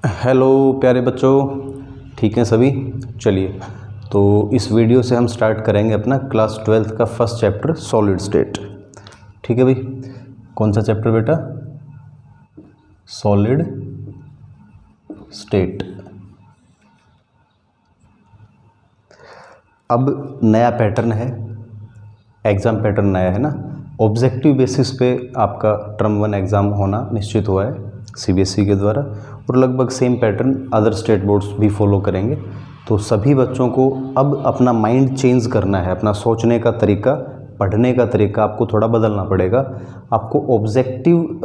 Hello प्यारे बच्चों, ठीक हैं सभी। चलिए, तो इस वीडियो से हम स्टार्ट करेंगे अपना क्लास 12th का फर्स्ट चैप्टर सॉलिड स्टेट। ठीक है भाई, कौन सा चैप्टर बेटा? Solid state. अब नया पैटर्न है, एग्ज़ाम पैटर्न नया है ना। ऑब्जेक्टिव बेसिस पे आपका टर्म 1 एग्ज़ाम होना निश्चित हुआ है सीबीएसई के द्वारा, और लगभग same pattern other state boards भी फॉलो करेंगे। तो सभी बच्चों को अब अपना माइंड चेंज करना है, अपना सोचने का तरीका, पढ़ने का तरीका आपको थोड़ा बदलना पड़ेगा। आपको ऑब्जेक्टिव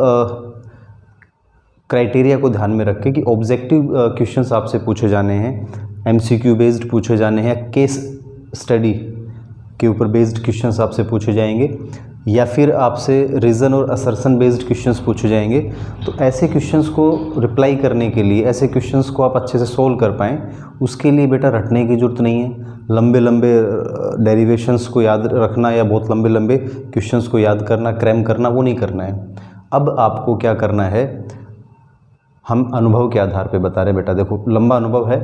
क्राइटेरिया को ध्यान में रखें कि ऑब्जेक्टिव क्वेश्चंस आपसे पूछे जाने हैं, एमसीक्यू बेस्ड पूछे जाने हैं, केस स्टडी के ऊपर बेस्ड क्वेश्चंस आपसे पूछे जाएंगे, या फिर आपसे रीज़न और असर्शन बेस्ड क्वेश्चंस पूछे जाएंगे। तो ऐसे क्वेश्चंस को रिप्लाई करने के लिए, ऐसे क्वेश्चंस को आप अच्छे से सोल्व कर पाएँ, उसके लिए बेटा रटने की ज़रूरत नहीं है। लंबे लंबे डेरिवेशंस को याद रखना या बहुत लंबे लंबे क्वेश्चंस को याद करना, क्रैम करना, वो नहीं करना है। अब आपको क्या करना है, हम अनुभव के आधार पे बता रहे हैं बेटा। देखो, लंबा अनुभव है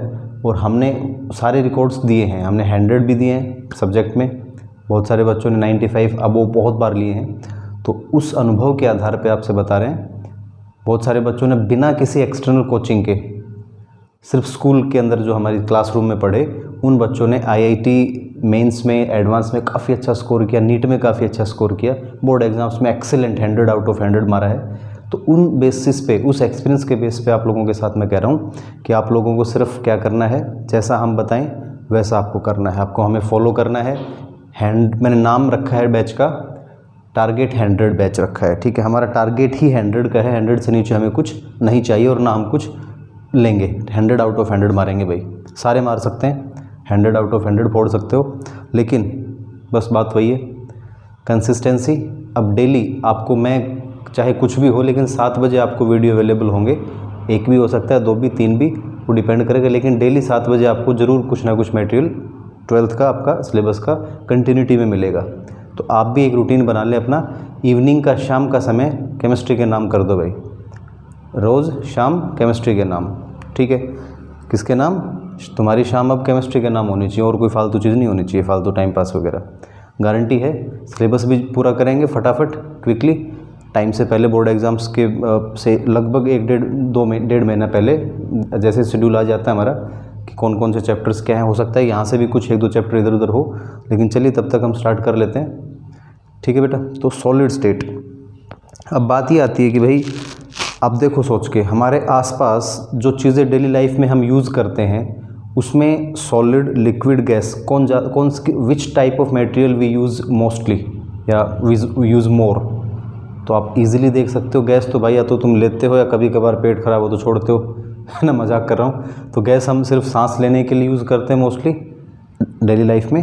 और हमने सारे रिकॉर्ड्स दिए हैं, हमने 100 भी दिए हैं सब्जेक्ट में, बहुत सारे बच्चों ने 95 अब वो बहुत बार लिए हैं। तो उस अनुभव के आधार पे आपसे बता रहे हैं। बहुत सारे बच्चों ने बिना किसी एक्सटर्नल कोचिंग के, सिर्फ स्कूल के अंदर जो हमारी क्लासरूम में पढ़े, उन बच्चों ने आईआईटी मेंस में, एडवांस में काफ़ी अच्छा स्कोर किया, नीट में काफ़ी अच्छा स्कोर किया, बोर्ड एग्जाम्स में एक्सेलेंट 100 आउट ऑफ 100 मारा है। तो उन बेसिस पे, उस एक्सपीरियंस के बेस पे आप लोगों के साथ मैं कह रहा हूँ कि आप लोगों को सिर्फ क्या करना है, जैसा हम बताएं वैसा आपको करना है, आपको हमें फॉलो करना है। मैंने नाम रखा है बैच का, टारगेट 100 बैच रखा है। ठीक है, हमारा टारगेट ही 100 का है, 100 से नीचे हमें कुछ नहीं चाहिए और ना हम कुछ लेंगे। 100 आउट ऑफ 100 मारेंगे भाई, सारे मार सकते हैं, 100 आउट ऑफ 100 फोड़ सकते हो, लेकिन बस बात वही है, कंसिस्टेंसी। अब डेली आपको, मैं चाहे कुछ भी हो, लेकिन 7 बजे आपको वीडियो अवेलेबल होंगे, 1 भी हो सकता है, 2 भी, 3 भी, वो डिपेंड करेगा, लेकिन डेली 7 बजे आपको ज़रूर कुछ ना कुछ मटेरियल 12th का आपका सिलेबस का कंटिन्यूटी में मिलेगा। तो आप भी एक रूटीन बना लें अपना, इवनिंग का, शाम का समय केमिस्ट्री के नाम कर दो भाई, रोज़ शाम केमिस्ट्री के नाम। ठीक है, किसके नाम? तुम्हारी शाम अब केमिस्ट्री के नाम होनी चाहिए, और कोई फालतू चीज़ नहीं होनी चाहिए, फालतू टाइम पास वगैरह। गारंटी है, सिलेबस भी पूरा करेंगे फटाफट, क्विकली, टाइम से पहले, बोर्ड एग्ज़ाम्स के से लगभग 1-1.5 महीना पहले, जैसे शेड्यूल आ जाता है हमारा कि कौन कौन से चैप्टर्स क्या हैं। हो सकता है यहाँ से भी कुछ 1-2 चैप्टर इधर उधर हो, लेकिन चलिए तब तक हम स्टार्ट कर लेते हैं। ठीक है बेटा, तो सॉलिड स्टेट। अब बात ये आती है कि भाई, अब देखो सोच के, हमारे आसपास जो चीज़ें डेली लाइफ में हम यूज़ करते हैं, उसमें solid, liquid, gas, which type of material we use mostly या वी यूज़ मोर। तो आप इजीली देख सकते हो, गैस तो भाई या तो तुम लेते हो या कभी कभार पेट खराब हो तो छोड़ते हो, है ना, मजाक कर रहा हूँ। तो गैस हम सिर्फ सांस लेने के लिए यूज़ करते हैं मोस्टली डेली लाइफ में,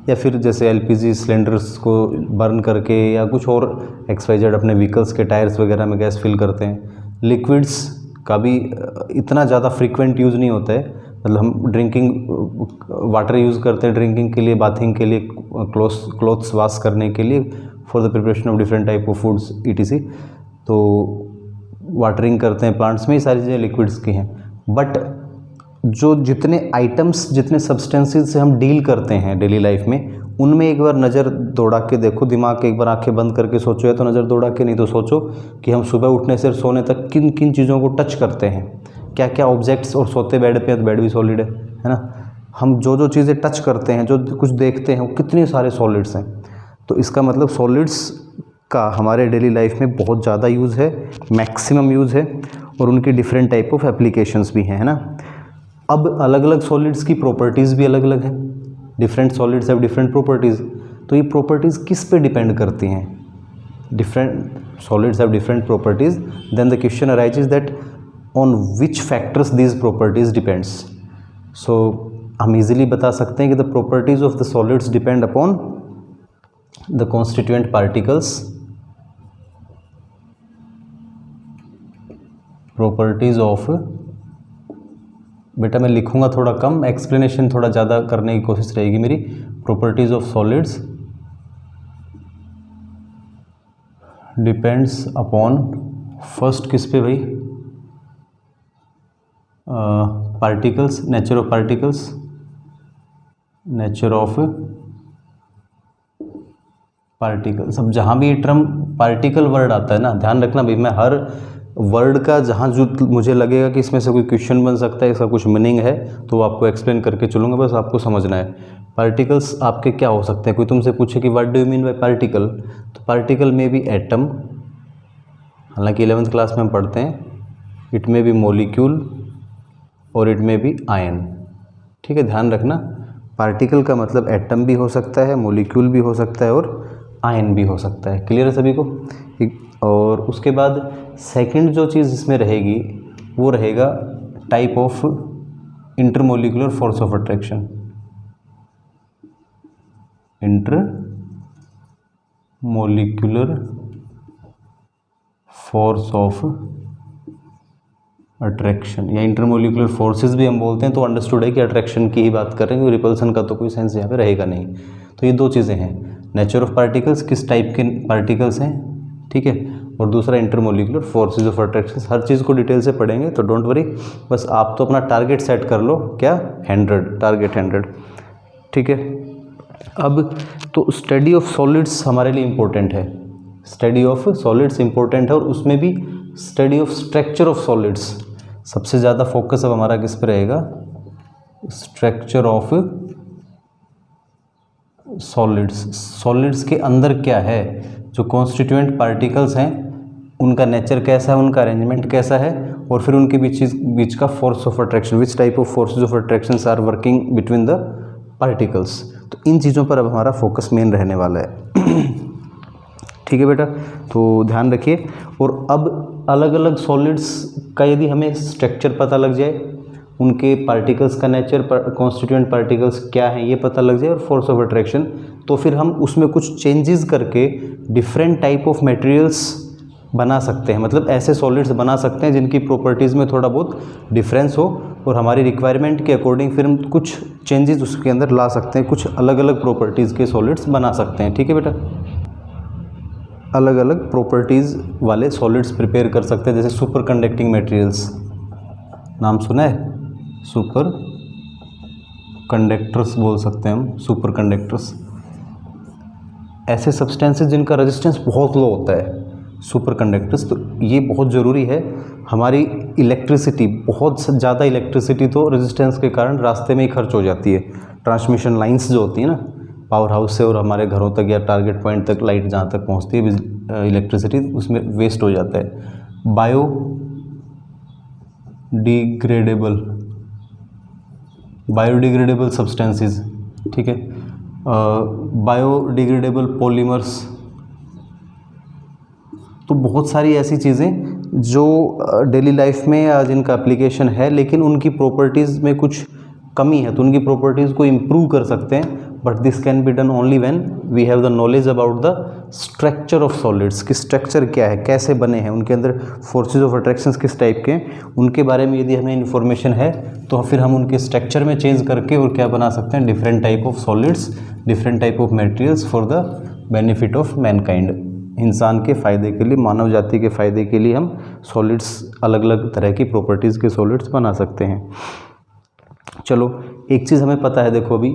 या फिर जैसे एलपीजी सिलेंडर्स को बर्न करके, या कुछ और XYZ अपने व्हीकल्स के टायर्स वगैरह में गैस फिल करते हैं। लिक्विड्स का भी इतना ज़्यादा फ्रीक्वेंट यूज़ नहीं होता है, मतलब हम ड्रिंकिंग वाटर यूज़ करते हैं ड्रिंकिंग के लिए, बाथिंग के लिए, क्लोथ्स वॉश करने के लिए, for the preparation of different type of foods ETC। तो वाटरिंग करते हैं प्लांट्स में, ये सारी चीज़ें लिक्विड्स की हैं। बट जो जितने आइटम्स, जितने सब्सटेंसेस से हम डील करते हैं डेली लाइफ में, उनमें एक बार नज़र दौड़ा के देखो, दिमाग के एक बार आंखें बंद करके सोचो, या तो नज़र दौड़ा के, नहीं तो सोचो कि हम सुबह उठने से सोने तक किन किन चीज़ों को टच करते हैं, क्या क्या ऑब्जेक्ट्स, और सोते बेड पे, तो बेड भी सॉलिड है ना। हम जो जो चीज़ें टच करते हैं, जो कुछ देखते हैं, वो कितने सारे सॉलिड्स हैं। तो इसका मतलब सॉलिड्स का हमारे डेली लाइफ में बहुत ज़्यादा यूज़ है, मैक्सिमम यूज़ है, और उनकी डिफरेंट टाइप ऑफ एप्लीकेशंस भी हैं, है ना। अब अलग अलग सॉलिड्स की प्रॉपर्टीज़ भी अलग अलग हैं, different solids have different properties. तो ये प्रॉपर्टीज़ किस पे डिपेंड करती हैं? Different solids have different properties, then the question arises that on which factors these properties depends. So हम इजीली बता सकते हैं कि the properties of the solids depend upon the constituent particles, properties of, बेटा मैं लिखूंगा थोड़ा कम, एक्सप्लेनेशन थोड़ा ज़्यादा करने की कोशिश रहेगी मेरी। Properties of solids depends upon, first किस पे भाई? Particles, nature of particles, nature of particles. अब जहाँ भी ये टर्म पार्टिकल वर्ड आता है ना, ध्यान रखना भाई, मैं हर वर्ड का जहाँ जो मुझे लगेगा कि इसमें से कोई क्वेश्चन बन सकता है, इसका कुछ मीनिंग है, तो वो आपको एक्सप्लेन करके चलूँगा, बस आपको समझना है। पार्टिकल्स आपके क्या हो सकते हैं? कोई तुमसे पूछे कि what do you mean by particle, तो पार्टिकल में भी एटम, हालांकि 11th क्लास में हम पढ़ते हैं, इट में भी मॉलिक्यूल और इट में भी आयन। ठीक है, ध्यान रखना, पार्टिकल का मतलब एटम भी हो सकता है, मॉलिक्यूल भी हो सकता है और आयन भी हो सकता है। क्लियर है सभी को? और उसके बाद सेकंड जो चीज़ इसमें रहेगी वो रहेगा type of intermolecular force of attraction. Intermolecular force of attraction या इंटरमोलिकुलर फोर्सेस भी हम बोलते हैं, तो अंडरस्टूड है कि अट्रैक्शन की ही बात कर रहे हैं, रिपल्सन का तो कोई सेंस यहाँ पे रहेगा नहीं। तो ये दो चीज़ें हैं, नेचर ऑफ पार्टिकल्स, किस टाइप के पार्टिकल्स हैं, ठीक है, और दूसरा इंटरमोलिकुलर फोर्सेस ऑफ अट्रैक्शन। हर चीज़ को डिटेल से पढ़ेंगे, तो डोंट वरी, बस आप तो अपना टारगेट सेट कर लो, क्या, 100, टारगेट 100, ठीक है। अब तो स्टडी ऑफ सॉलिड्स हमारे लिए इम्पोर्टेंट है, स्टडी ऑफ सॉलिड्स इम्पोर्टेंट है, और उसमें भी study of structure of solids सबसे ज़्यादा फोकस अब हमारा किस पे रहेगा, स्ट्रक्चर ऑफ सॉलिड्स। सॉलिड्स के अंदर क्या है, जो कॉन्स्टिट्यूएंट पार्टिकल्स हैं उनका नेचर कैसा है, उनका अरेंजमेंट कैसा है, और फिर उनके बीच का force of attraction, which type of forces of attractions are working between the particles. तो इन चीज़ों पर अब हमारा फोकस मेन रहने वाला है। ठीक है बेटा, तो ध्यान रखिए। और अब अलग अलग सॉलिड्स का यदि हमें स्ट्रक्चर पता लग जाए, उनके पार्टिकल्स का नेचर, कॉन्स्टिट्यूएंट पार्टिकल्स क्या हैं ये पता लग जाए, और फोर्स ऑफ अट्रैक्शन, तो फिर हम उसमें कुछ चेंजेस करके डिफरेंट टाइप ऑफ मटेरियल्स बना सकते हैं। मतलब ऐसे सॉलिड्स बना सकते हैं जिनकी प्रॉपर्टीज़ में थोड़ा बहुत डिफरेंस हो, और हमारी रिक्वायरमेंट के अकॉर्डिंग फिर हम कुछ चेंजेस उसके अंदर ला सकते हैं, कुछ अलग अलग प्रॉपर्टीज़ के सॉलिड्स बना सकते हैं। ठीक है बेटा, अलग अलग प्रॉपर्टीज़ वाले सॉलिड्स प्रिपेयर कर सकते हैं, जैसे सुपर कंडक्टिंग मटेरियल्स, नाम सुना है, सुपर कंडक्टर्स बोल सकते हैं हम, सुपर कंडक्टर्स, ऐसे सब्सटेंसेस जिनका रेजिस्टेंस बहुत लो होता है, सुपर कंडक्टर्स। तो ये बहुत ज़रूरी है, हमारी इलेक्ट्रिसिटी, बहुत ज़्यादा इलेक्ट्रिसिटी तो रेजिस्टेंस के कारण रास्ते में ही खर्च हो जाती है। ट्रांसमिशन लाइंस जो होती है ना, पावर हाउस से और हमारे घरों तक या टारगेट पॉइंट तक लाइट जहाँ तक पहुँचती है इलेक्ट्रिसिटी, उसमें वेस्ट हो जाता है। बायोडिग्रेडेबल सब्सटेंसेस, ठीक है, बायोडिग्रेडेबल पॉलीमर्स, तो बहुत सारी ऐसी चीज़ें जो डेली लाइफ में या जिनका एप्लीकेशन है, लेकिन उनकी प्रॉपर्टीज़ में कुछ कमी है, तो उनकी प्रॉपर्टीज़ को इम्प्रूव कर सकते हैं। But this can be done only when we have the knowledge about the structure of solids, कि स्ट्रक्चर क्या है, कैसे बने हैं, उनके अंदर फोर्सेज ऑफ अट्रैक्शंस किस टाइप के हैं, उनके बारे में यदि हमें इन्फॉर्मेशन है, तो फिर हम उनके स्ट्रक्चर में चेंज करके और क्या बना सकते हैं, different type of solids, different type of materials for the benefit of Mankind. इंसान के फ़ायदे के लिए, मानव जाति के फ़ायदे के लिए हम सॉलिड्स, अलग अलग तरह की प्रॉपर्टीज़ के सॉलिड्स बना सकते हैं। चलो, एक चीज़ हमें पता है, देखो अभी,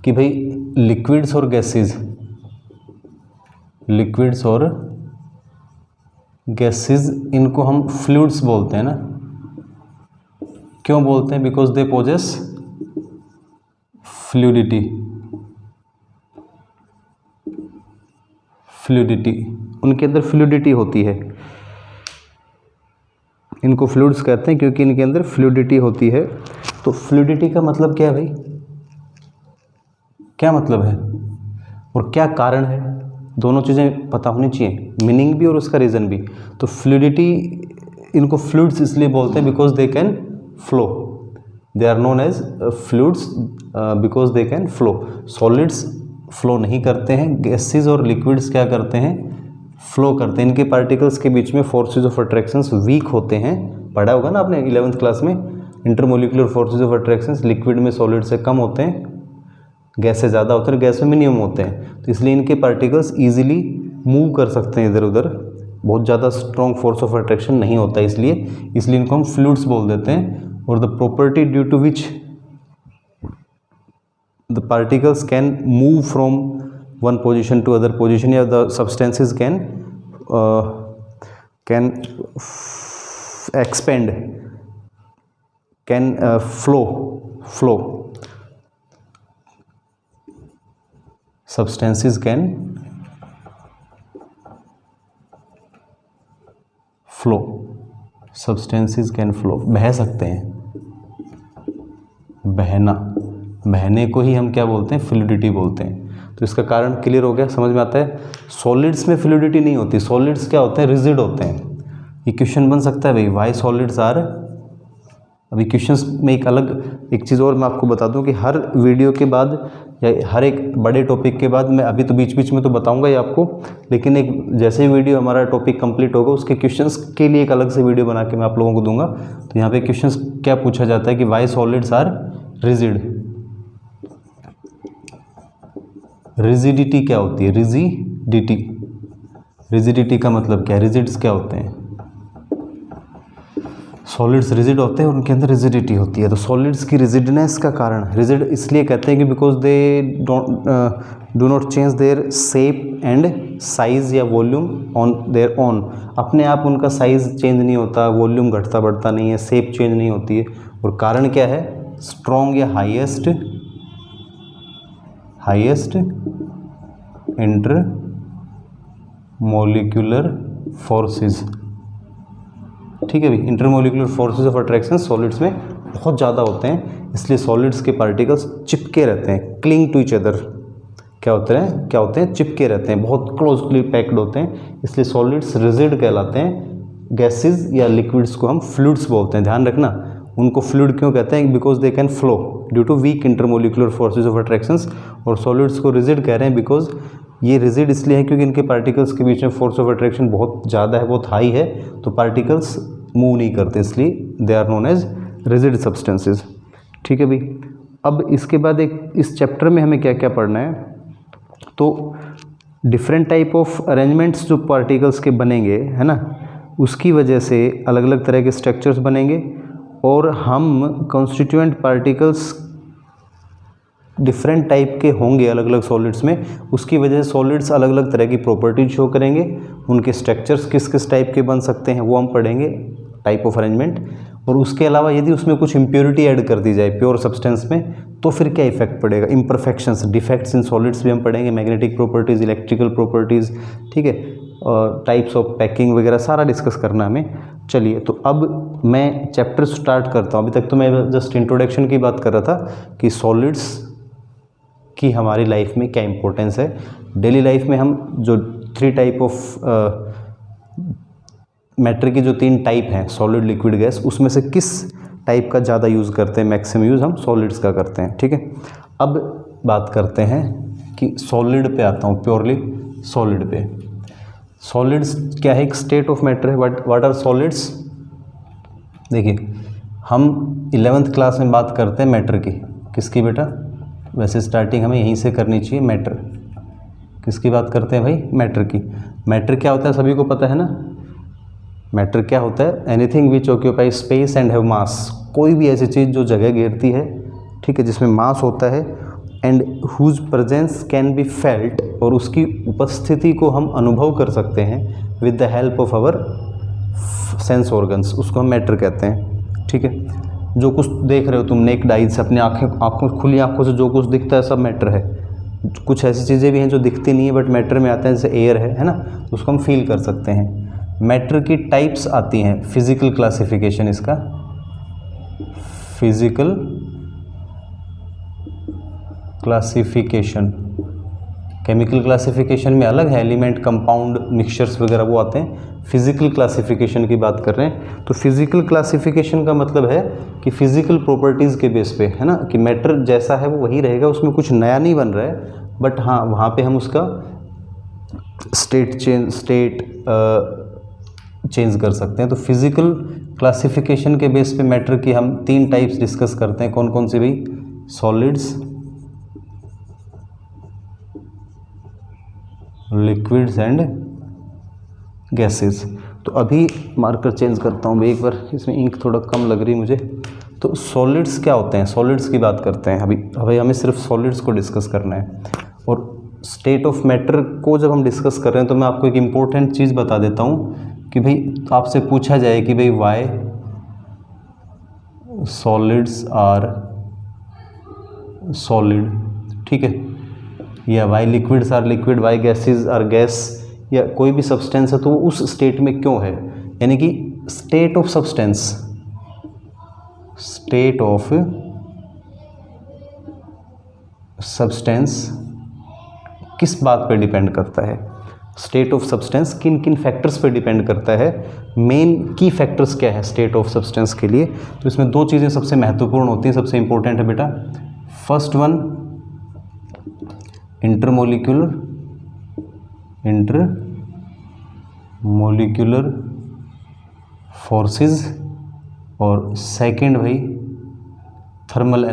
कि भाई लिक्विड्स और गैसेस, लिक्विड्स और गैसेस, इनको हम फ्लूइड्स बोलते हैं ना। क्यों बोलते हैं? बिकॉज दे पोजेस फ्लूइडिटी, उनके अंदर फ्लूइडिटी होती है, इनको फ्लूइड्स कहते हैं क्योंकि इनके अंदर फ्लूइडिटी होती है। तो फ्लूइडिटी का मतलब क्या है भाई, क्या मतलब है और क्या कारण है, दोनों चीज़ें पता होनी चाहिए, मीनिंग भी और उसका रीज़न भी। तो फ्लूइडिटी, इनको फ्लूइड्स इसलिए बोलते हैं because they can flow, they are known as fluids because they can flow. Solids flow नहीं करते हैं, गैसेस और लिक्विड्स क्या करते हैं, फ्लो करते हैं। इनके पार्टिकल्स के बीच में फोर्सेज ऑफ अट्रैक्शंस वीक होते हैं, पढ़ा होगा ना आपने 11th क्लास में। Intermolecular forces of attractions liquid में सॉलिड से कम होते हैं, गैस से ज़्यादा होते हैं, गैस में मिनिमम होते हैं। तो इसलिए इनके पार्टिकल्स ईजिली मूव कर सकते हैं इधर उधर, बहुत ज़्यादा स्ट्रॉन्ग फोर्स ऑफ अट्रैक्शन नहीं होता है, इसलिए इनको हम फ्लूइड्स बोल देते हैं। और the property due to which the particles can move from one position to other position, या the substances can expand, can flow, substances can flow, substances can flow, बह सकते हैं, बहना, बहने को ही हम क्या बोलते हैं, फ्लूइडिटी बोलते हैं। तो इसका कारण क्लियर हो गया, समझ में आता है। सॉलिड्स में फ्लूइडिटी नहीं होती, सॉलिड्स क्या होते हैं, रिजिड होते हैं। ये क्वेश्चन बन सकता है भाई, वाई सॉलिड्स आर। अभी क्वेश्चंस में एक चीज़ और मैं आपको बता दूं कि हर वीडियो के बाद या हर एक बड़े टॉपिक के बाद, मैं अभी तो बीच बीच में तो बताऊंगा ही आपको, लेकिन एक जैसे ही वीडियो हमारा टॉपिक कंप्लीट होगा उसके क्वेश्चंस के लिए एक अलग से वीडियो बना के मैं आप लोगों को दूंगा। तो यहाँ पे क्वेश्चंस क्या पूछा जाता है कि why solids are rigid. Rigidity क्या होती है, रिजिडिटी, रिजिडिटी का मतलब क्या है, रिजिड्स क्या होते हैं, सॉलिड्स रिजिड होते हैं और उनके अंदर रिजिडिटी होती है। तो सॉलिड्स की रिजिडनेस का कारण, रिजिड इसलिए कहते हैं कि because they do not change their shape and size या वॉल्यूम ऑन देयर ओन, अपने आप उनका साइज चेंज नहीं होता, वॉल्यूम घटता बढ़ता नहीं है, शेप चेंज नहीं होती है। और कारण क्या है, स्ट्रॉन्ग या हाईएस्ट इंटरमोलिकुलर फोर्सेस, ठीक है भाई। Intermolecular forces of attraction solids में बहुत ज़्यादा होते हैं, इसलिए सॉलिड्स के पार्टिकल्स चिपके रहते हैं, क्लिंग टू ईच अदर, क्या होते हैं, चिपके रहते हैं, बहुत क्लोजली पैक्ड होते हैं, इसलिए सॉलिड्स रिजिड कहलाते हैं। गैसेज या लिक्विड्स को हम फ्लूइड्स बोलते हैं, ध्यान रखना। उनको फ्लूइड क्यों कहते हैं, because they can flow due to weak intermolecular forces of attractions. और सॉलिड्स को रिजिड कह रहे हैं बिकॉज ये रिजिड इसलिए है क्योंकि इनके पार्टिकल्स के बीच में फोर्स ऑफ अट्रैक्शन बहुत ज़्यादा है, बहुत हाई है, तो पार्टिकल्स मूव नहीं करते, इसलिए they are known as rigid substances. ठीक है भाई। अब इसके बाद इस चैप्टर में हमें क्या क्या पढ़ना है, तो डिफरेंट टाइप ऑफ अरेंजमेंट्स जो पार्टिकल्स के बनेंगे, है ना, उसकी वजह से अलग अलग तरह के स्ट्रक्चर्स बनेंगे, और हम कॉन्स्टिट्यूएंट पार्टिकल्स डिफरेंट टाइप के होंगे अलग अलग सॉलिड्स में, उसकी वजह से सॉलिड्स अलग अलग तरह की प्रॉपर्टीज शो करेंगे, उनके स्ट्रक्चर्स किस किस टाइप के बन सकते हैं वो हम पढ़ेंगे, टाइप ऑफ अरेंजमेंट। और उसके अलावा यदि उसमें कुछ इम्प्योरिटी ऐड कर दी जाए प्योर सब्सटेंस में, तो फिर क्या इफेक्ट पड़ेगा, इम्परफेक्शंस, डिफेक्ट्स इन सॉलिड्स भी हम पढ़ेंगे, मैग्नेटिक प्रॉपर्टीज़, इलेक्ट्रिकल प्रॉपर्टीज़, ठीक है, और टाइप्स ऑफ पैकिंग वगैरह सारा डिस्कस करना हमें। चलिए, तो अब मैं चैप्टर स्टार्ट करता हूँ। अभी तक तो मैं जस्ट इंट्रोडक्शन की बात कर रहा था कि सॉलिड्स की हमारी लाइफ में क्या इंपॉर्टेंस है। डेली लाइफ में हम जो 3 टाइप ऑफ मैटर की जो 3 टाइप हैं, सॉलिड, लिक्विड, गैस, उसमें से किस टाइप का ज़्यादा यूज़ करते हैं, मैक्सिमम यूज़ हम सॉलिड्स का करते हैं। ठीक है, अब बात करते हैं कि सॉलिड पे आता हूँ, प्योरली सॉलिड पे। सॉलिड्स क्या है, एक स्टेट ऑफ मैटर है। What are solids? देखिए, हम 11th क्लास में बात करते हैं मैटर की। किसकी बेटा? वैसे स्टार्टिंग हमें यहीं से करनी चाहिए। मैटर किसकी बात करते हैं भाई? मैटर की। मैटर क्या होता है सभी को पता है ना। मैटर क्या होता है? Anything which occupy space and have मास, कोई भी ऐसी चीज़ जो जगह घेरती है, ठीक है, जिसमें मास होता है, and whose presence can be felt, और उसकी उपस्थिति को हम अनुभव कर सकते हैं with the help of our sense organs, उसको हम मैटर कहते हैं। ठीक है, जो कुछ देख रहे हो तुम नेक्ड आइज से, अपने आँखों खुली आँखों से जो कुछ दिखता है सब मैटर है। कुछ ऐसी चीज़ें भी हैं जो दिखती नहीं है बट मैटर में आते हैं, जैसे एयर है ना, उसको हम फील कर सकते हैं। मैटर की टाइप्स आती हैं, फिजिकल क्लासिफिकेशन, इसका फिजिकल क्लासिफिकेशन, केमिकल क्लासिफिकेशन में अलग है, एलिमेंट, कंपाउंड, मिक्सचर्स वगैरह वो आते हैं। फिजिकल क्लासिफिकेशन की बात कर रहे हैं, तो फिजिकल क्लासिफिकेशन का मतलब है कि फिजिकल प्रॉपर्टीज़ के बेस पे, है ना, कि मैटर जैसा है वो वही रहेगा, उसमें कुछ नया नहीं बन रहा है, बट हाँ वहाँ पे हम उसका स्टेट चेंज कर सकते हैं। तो फिजिकल क्लासिफिकेशन के बेस पे मैटर की हम 3 टाइप्स डिस्कस करते हैं। कौन कौन सी भाई? Solids, liquids and gases. तो अभी मार्कर चेंज करता हूँ भाई एक बार, इसमें इंक थोड़ा कम लग रही मुझे, तो सॉलिड्स क्या होते हैं, सॉलिड्स की बात करते हैं अभी हमें सिर्फ सॉलिड्स को डिस्कस करना है। और स्टेट ऑफ मैटर को जब हम डिस्कस कर रहे हैं तो मैं आपको एक इम्पोर्टेंट चीज़ बता देता हूँ कि भाई आपसे पूछा जाए कि भाई वाई सॉलिड्स आर सॉलिड, ठीक है, या why liquids are liquid, why gases are gas, या कोई भी सब्सटेंस है तो वो उस स्टेट में क्यों है, यानी कि state of substance, state of substance किस बात पर डिपेंड करता है, स्टेट ऑफ सब्सटेंस किन किन फैक्टर्स पर डिपेंड करता है, मेन की फैक्टर्स क्या है स्टेट ऑफ सब्सटेंस के लिए। तो इसमें दो चीज़ें सबसे महत्वपूर्ण होती हैं, सबसे इंपॉर्टेंट है बेटा, फर्स्ट वन इंटरमोलिक्यूलर फोर्सेस, और सेकंड भाई थर्मल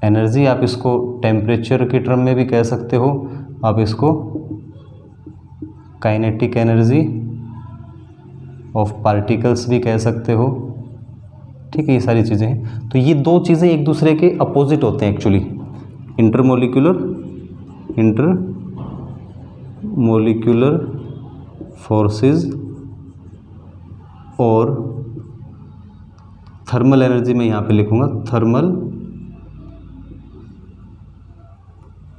एनर्जी, आप इसको टेम्परेचर के टर्म में भी कह सकते हो, आप इसको काइनेटिक एनर्जी ऑफ पार्टिकल्स भी कह सकते हो, ठीक है, ये सारी चीज़ें हैं। तो ये दो चीज़ें एक दूसरे के अपोजिट होते हैं एक्चुअली, इंटरमोलिक्यूलर फोर्सेस और थर्मल एनर्जी, मैं यहाँ पे लिखूँगा थर्मल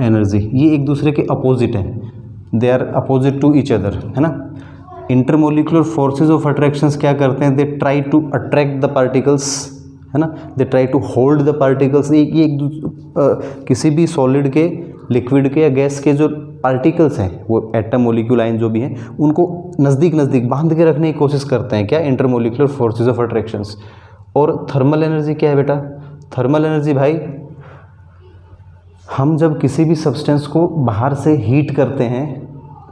एनर्जी, ये एक दूसरे के अपोजिट हैं, they are opposite to each other, है ना। इंटरमोलिकुलर फोर्सेस ऑफ अट्रैक्शंस क्या करते हैं, they try to attract the particles, है ना, they try to hold the particles. ये किसी भी सॉलिड के, लिक्विड के या गैस के जो पार्टिकल्स हैं, वो एटम मोलिक्यूलाइन जो भी हैं, उनको नज़दीक बांध के रखने की कोशिश करते हैं, क्या, इंटरमोलिकुलर फोर्सेस ऑफ अट्रैक्शंस। और थर्मल एनर्जी क्या है बेटा, थर्मल एनर्जी भाई, हम जब किसी भी सब्सटेंस को बाहर से हीट करते हैं,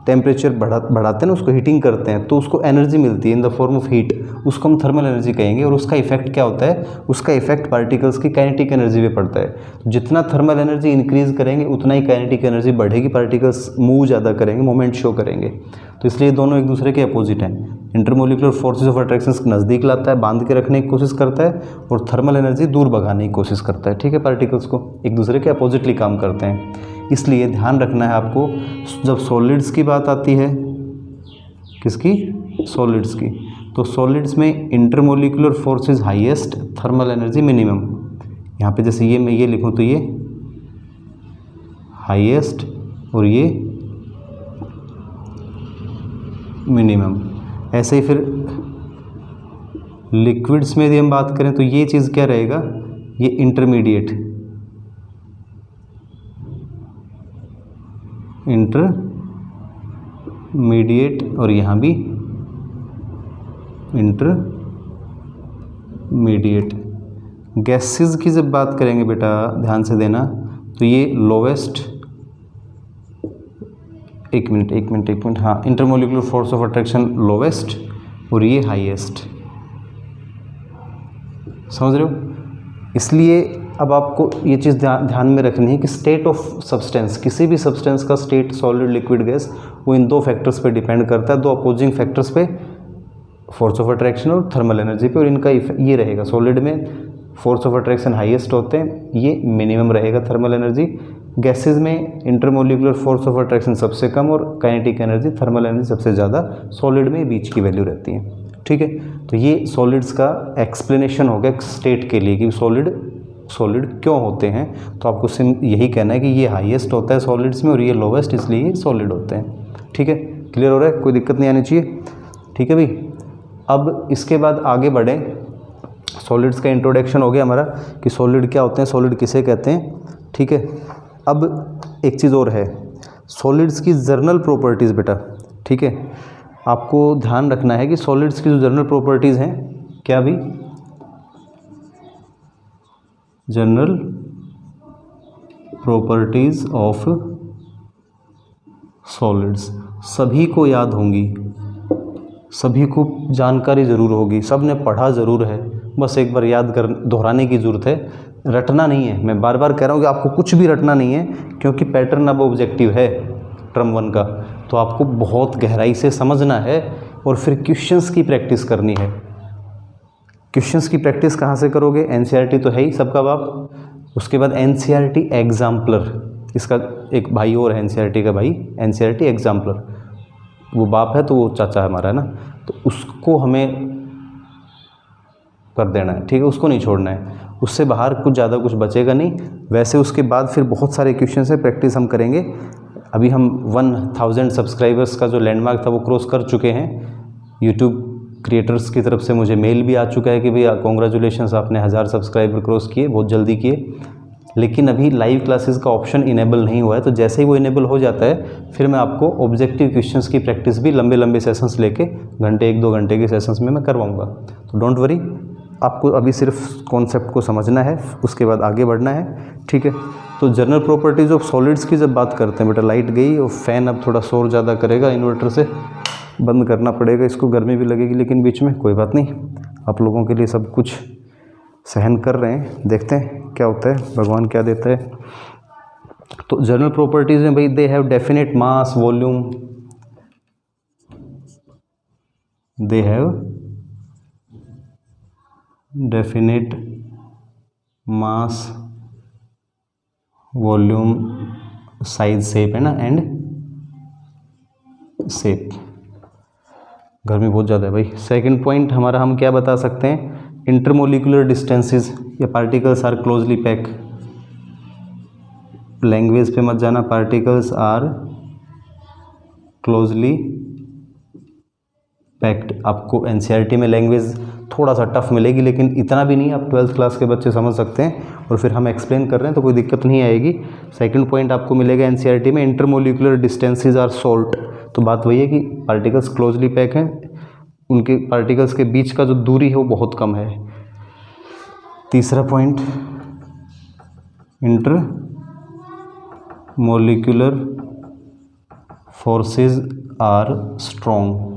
टेम्परेचर बढ़ाते हैं ना, उसको हीटिंग करते हैं, तो उसको एनर्जी मिलती है in the form of heat, उसको हम थर्मल एनर्जी कहेंगे। और उसका इफेक्ट क्या होता है, उसका इफेक्ट पार्टिकल्स की काइनेटिक एनर्जी पे पड़ता है। जितना थर्मल एनर्जी इंक्रीज करेंगे उतना ही काइनेटिक एनर्जी बढ़ेगी, पार्टिकल्स मूव ज़्यादा करेंगे, मोमेंट शो करेंगे। तो इसलिए दोनों एक दूसरे के अपोजिट हैं। इंटरमोलिकुलर फोर्सेस ऑफ अट्रैक्शंस नज़दीक लाता है, बांध के रखने की कोशिश करता है, और थर्मल एनर्जी दूर भगाने की कोशिश करता है, ठीक है। पार्टिकल्स को एक दूसरे के अपोजिटली काम करते हैं, इसलिए ध्यान रखना है आपको। जब सॉलिड्स की बात आती है, किसकी, सॉलिड्स की, तो सॉलिड्स में intermolecular forces highest, thermal energy minimum. यहाँ पे जैसे ये मैं ये लिखूँ तो ये हाईएस्ट और ये मिनिमम। ऐसे ही फिर लिक्विड्स में यदि हम बात करें तो ये चीज़ क्या रहेगा, ये इंटरमीडिएट और यहाँ भी इंटरमीडिएट। गैसेस की जब बात करेंगे बेटा, ध्यान से देना, तो ये लोवेस्ट, एक मिनट, हाँ, intermolecular force of attraction lowest और ये हाईएस्ट, समझ रहे हो। इसलिए अब आपको ये चीज़ ध्यान में रखनी है कि स्टेट ऑफ सब्सटेंस, किसी भी सब्सटेंस का स्टेट, सॉलिड, लिक्विड, गैस, वो इन दो फैक्टर्स पे डिपेंड करता है, दो अपोजिंग फैक्टर्स पे, फोर्स ऑफ अट्रैक्शन और थर्मल एनर्जी पे। और इनका ये रहेगा, सॉलिड में फोर्स ऑफ अट्रैक्शन हाईएस्ट होते हैं, ये मिनिमम रहेगा थर्मल एनर्जी। गैसेज में इंटरमोलिकुलर फोर्स ऑफ अट्रैक्शन सबसे कम और काइनेटिक एनर्जी, थर्मल एनर्जी सबसे ज़्यादा। सॉलिड में बीच की वैल्यू रहती है, ठीक है। तो ये सॉलिड्स का एक्सप्लेनेशन हो गया स्टेट के लिए कि सॉलिड क्यों होते हैं। तो आपको यही कहना है कि ये हाईएस्ट होता है सॉलिड्स में और ये लोवेस्ट, इसलिए ये सॉलिड होते हैं, ठीक है। क्लियर हो रहा है, कोई दिक्कत नहीं आनी चाहिए, ठीक है भाई। अब इसके बाद आगे बढ़ें, सॉलिड्स का इंट्रोडक्शन हो गया हमारा कि सॉलिड क्या होते हैं, सॉलिड किसे कहते हैं, ठीक है। अब एक चीज़ और है, सॉलिड्स की जर्नल प्रॉपर्टीज़ बेटा, ठीक है। आपको ध्यान रखना है कि सॉलिड्स की जो जर्नल प्रॉपर्टीज़ हैं, क्या भी जनरल प्रॉपर्टीज़ ऑफ सॉलिड्स सभी को याद होंगी, सभी को जानकारी ज़रूर होगी, सब ने पढ़ा ज़रूर है, बस एक बार याद कर, दोहराने की ज़रूरत है, रटना नहीं है। मैं बार बार कह रहा हूँ कि आपको कुछ भी रटना नहीं है, क्योंकि पैटर्न अब ऑब्जेक्टिव है टर्म 1 का, तो आपको बहुत गहराई से समझना है और फिर क्वेश्चंस की प्रैक्टिस करनी है। क्वेश्चंस की प्रैक्टिस कहाँ से करोगे? एनसीईआरटी तो है ही सबका बाप, उसके बाद एनसीईआरटी एग्जाम्पलर, इसका एक भाई और है एनसीईआरटी का भाई, एनसीईआरटी एग्जाम्पलर, वो बाप है तो वो चाचा है हमारा, है ना, तो उसको हमें कर देना है, ठीक है, उसको नहीं छोड़ना है, उससे बाहर कुछ ज़्यादा कुछ बचेगा नहीं। वैसे उसके बाद फिर बहुत सारे क्वेश्चन से प्रैक्टिस हम करेंगे। अभी हम 1000 सब्सक्राइबर्स का जो लैंडमार्क था वो क्रॉस कर चुके हैं। यूट्यूब क्रिएटर्स की तरफ से मुझे मेल भी आ चुका है कि भैया कॉन्ग्रेचुलेशंस, आपने 1000 सब्सक्राइबर क्रॉस किए, बहुत जल्दी किए। लेकिन अभी लाइव क्लासेस का ऑप्शन इनेबल नहीं हुआ है, तो जैसे ही वो इनेबल हो जाता है फिर मैं आपको ऑब्जेक्टिव क्वेश्चंस की प्रैक्टिस भी लंबे लंबे सेशंस लेके घंटे 1-2 घंटे के सेशंस में मैं करवाऊँगा। तो डोंट वरी, आपको अभी सिर्फ कॉन्सेप्ट को समझना है, उसके बाद आगे बढ़ना है, ठीक है। तो जनरल प्रॉपर्टीज़ ऑफ सॉलिड्स की जब बात करते हैं, बेटा लाइट गई और फ़ैन अब थोड़ा शोर ज़्यादा करेगा, इन्वर्टर से बंद करना पड़ेगा, इसको गर्मी भी लगेगी लेकिन बीच में कोई बात नहीं, आप लोगों के लिए सब कुछ सहन कर रहे हैं, देखते हैं क्या होता है, भगवान क्या देता है। तो जनरल प्रॉपर्टीज़ में भाई they have definite mass volume, they have definite mass volume size shape, है ना, एंड शेप। गर्मी बहुत ज़्यादा है भाई। सेकंड पॉइंट हमारा, हम क्या बता सकते हैं, इंटरमोलिकुलर डिस्टेंसेस या particles are closely pack. Language पे मत जाना, पार्टिकल्स आर क्लोजली पैक्ड। आपको एनसीईआरटी में लैंग्वेज थोड़ा सा टफ मिलेगी लेकिन इतना भी नहीं, आप 12th क्लास के बच्चे समझ सकते हैं, और फिर हम एक्सप्लेन कर रहे हैं तो कोई दिक्कत नहीं आएगी। सेकंड पॉइंट आपको मिलेगा एनसीईआरटी में, इंटरमोलिकुलर डिस्टेंसेस आर सॉल्ट। तो बात वही है कि पार्टिकल्स क्लोजली पैक हैं, उनके पार्टिकल्स के बीच का जो दूरी है वो बहुत कम है। तीसरा point, intermolecular forces are strong.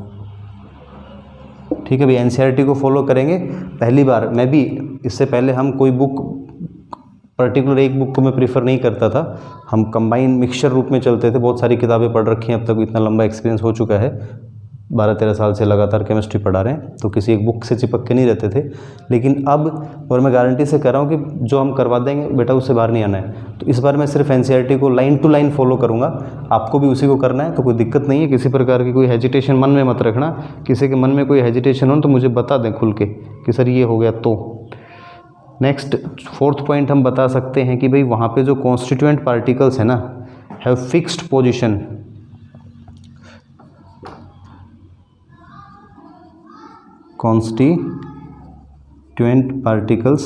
ठीक है भाई, एनसीईआरटी को फॉलो करेंगे। पहली बार मैं भी, इससे पहले हम कोई बुक पर्टिकुलर एक बुक को मैं प्रीफर नहीं करता था, हम कंबाइन मिक्सचर रूप में चलते थे। बहुत सारी किताबें पढ़ रखी हैं, अब तक इतना लंबा एक्सपीरियंस हो चुका है, 12-13 साल से लगातार केमिस्ट्री पढ़ा रहे हैं, तो किसी एक बुक से चिपक के नहीं रहते थे। लेकिन अब, और मैं गारंटी से कह रहा हूँ कि जो हम करवा देंगे बेटा उससे बाहर नहीं आना है। तो इस बार मैं सिर्फ एनसीईआरटी को लाइन टू लाइन फॉलो करूँगा, आपको भी उसी को करना है, तो कोई दिक्कत नहीं है। किसी प्रकार की कोई हेजिटेशन मन में मत रखना, किसी के मन में कोई हेजिटेशन हो तो मुझे बता दें खुल के कि सर ये हो गया। तो नेक्स्ट फोर्थ पॉइंट हम बता सकते हैं कि भाई वहाँ पे जो कॉन्स्टिट्यूएंट पार्टिकल्स है ना, have fixed position. Constituent particles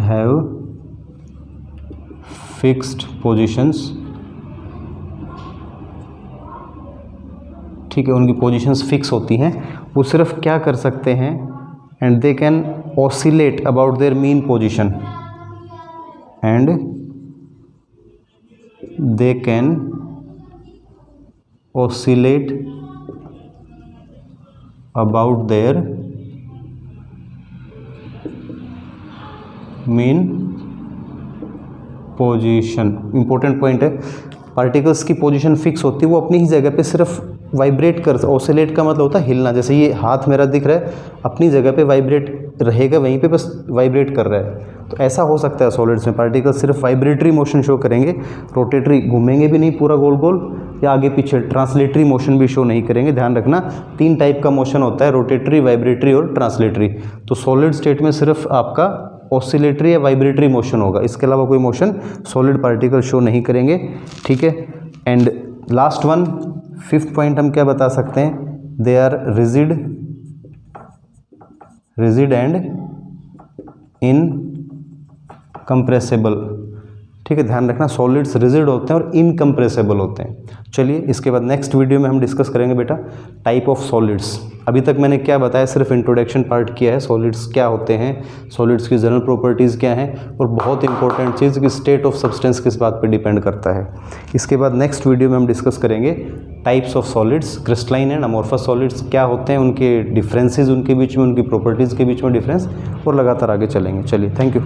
have fixed positions, ठीक है, उनकी पोजीशंस फिक्स होती हैं। वो सिर्फ क्या कर सकते हैं, and they can oscillate about their mean position, and they can oscillate about their mean position। Important point है, पार्टिकल्स की पोजीशन फिक्स होती है, वो अपनी ही जगह पे सिर्फ वाइब्रेट कर, ऑसिलेट का मतलब होता है हिलना। जैसे ये हाथ मेरा दिख रहा है, अपनी जगह पे वाइब्रेट रहेगा, वहीं पे बस वाइब्रेट कर रहा है। तो ऐसा हो सकता है सॉलिड्स में, पार्टिकल्स सिर्फ वाइब्रेटरी मोशन शो करेंगे, रोटेटरी घूमेंगे भी नहीं पूरा गोल गोल, या आगे पीछे ट्रांसलेटरी मोशन भी शो नहीं करेंगे। ध्यान रखना, 3 टाइप का मोशन होता है, रोटेटरी, वाइब्रेटरी और ट्रांसलेटरी। तो सॉलिड स्टेट में सिर्फ आपका ऑसिलेटरी या वाइब्रेटरी मोशन होगा, इसके अलावा कोई मोशन सॉलिड पार्टिकल शो नहीं करेंगे, ठीक है। And last one, 5th point हम क्या बता सकते हैं, they are rigid and incompressible. ठीक है, ध्यान रखना, सॉलिड्स रिजिड होते हैं और इनकम्प्रेसिबल होते हैं। चलिए इसके बाद नेक्स्ट वीडियो में हम डिस्कस करेंगे बेटा टाइप ऑफ सॉलिड्स। अभी तक मैंने क्या बताया, सिर्फ इंट्रोडक्शन पार्ट किया है, सॉलिड्स क्या होते हैं, सॉलिड्स की जनरल प्रॉपर्टीज़ क्या हैं, और बहुत इंपॉर्टेंट चीज़ कि स्टेट ऑफ सब्सटेंस किस बात पे डिपेंड करता है। इसके बाद नेक्स्ट वीडियो में हम डिस्कस करेंगे types of solids, crystalline and amorphous solids क्या होते हैं, उनके डिफरेंसेस, उनके बीच में, उनकी प्रॉपर्टीज़ के बीच में डिफरेंस, और लगातार आगे चलेंगे। चलिए, थैंक यू।